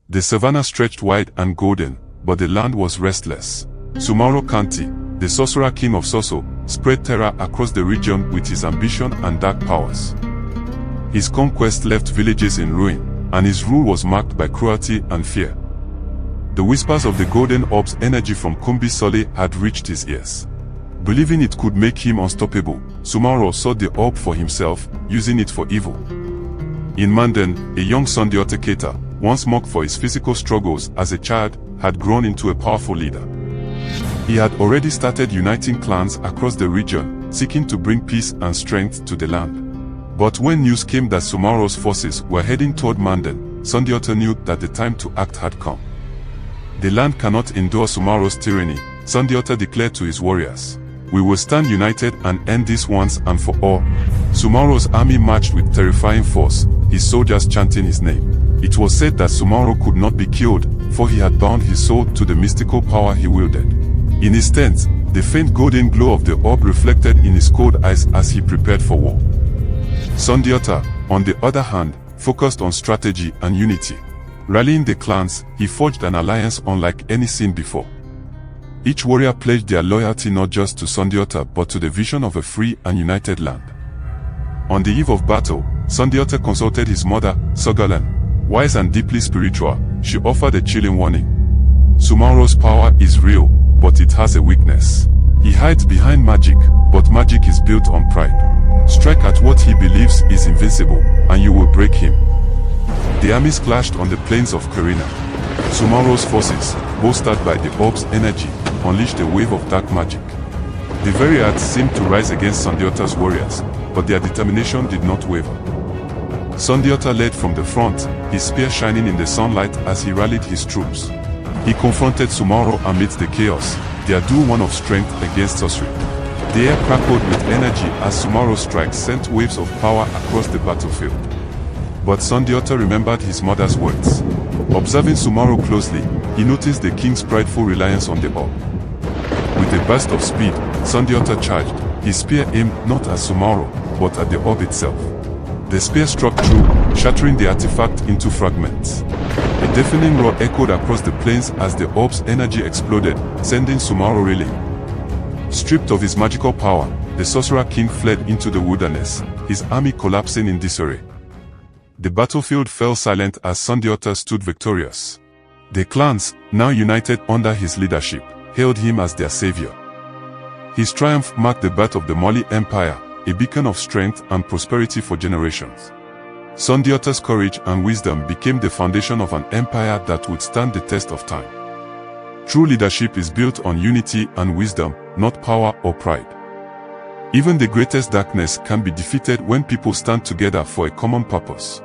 The savannah stretched wide and golden, but the land was restless. Soumaoro Kanté, the sorcerer king of Soso, spread terror across the region with his ambition and dark powers. His conquest left villages in ruin, and his rule was marked by cruelty and fear. The whispers of the golden orb's energy from Kumbi Saleh had reached his ears. Believing it could make him unstoppable, Soumaoro sought the orb for himself, using it for evil. In Manden, a young Sundiata Keita, once mocked for his physical struggles as a child, had grown into a powerful leader. He had already started uniting clans across the region, seeking to bring peace and strength to the land. But when news came that Soumaoro's forces were heading toward Manden, Sundiata knew that the time to act had come. The land cannot endure Soumaoro's tyranny, Sundiata declared to his warriors. We will stand united and end this once and for all. Soumaoro's army marched with terrifying force, his soldiers chanting his name. It was said that Soumaoro could not be killed, for he had bound his soul to the mystical power he wielded. In his tent, the faint golden glow of the orb reflected in his cold eyes as he prepared for war. Sundiata, on the other hand, focused on strategy and unity. Rallying the clans, he forged an alliance unlike any seen before. Each warrior pledged their loyalty not just to Sundiata but to the vision of a free and united land. On the eve of battle, Sundiata consulted his mother, Sogalan. Wise and deeply spiritual, she offered a chilling warning. Soumaoro's power is real, but it has a weakness. He hides behind magic, but magic is built on pride. Strike at what he believes is invincible, and you will break him. The armies clashed on the plains of Kirina. Soumaoro's forces, bolstered by the orb's energy, unleashed a wave of dark magic. The very earth seemed to rise against Sundiata's warriors, but their determination did not waver. Sundiata led from the front, his spear shining in the sunlight as he rallied his troops. He confronted Soumaoro amidst the chaos, their duel one of strength against sorcery. The air crackled with energy as Soumaoro's strikes sent waves of power across the battlefield. But Sundiata remembered his mother's words. Observing Soumaoro closely, he noticed the king's prideful reliance on the orb. With a burst of speed, Sundiata charged, his spear aimed not at Soumaoro, but at the orb itself. The spear struck through, shattering the artifact into fragments. A deafening roar echoed across the plains as the orb's energy exploded, sending Soumaoro reeling. Stripped of his magical power, the sorcerer king fled into the wilderness, his army collapsing in disarray. The battlefield fell silent as Sundiata stood victorious. The clans, now united under his leadership, hailed him as their savior. His triumph marked the birth of the Mali Empire, a beacon of strength and prosperity for generations. Sundiata's courage and wisdom became the foundation of an empire that would stand the test of time. True leadership is built on unity and wisdom, not power or pride. Even the greatest darkness can be defeated when people stand together for a common purpose.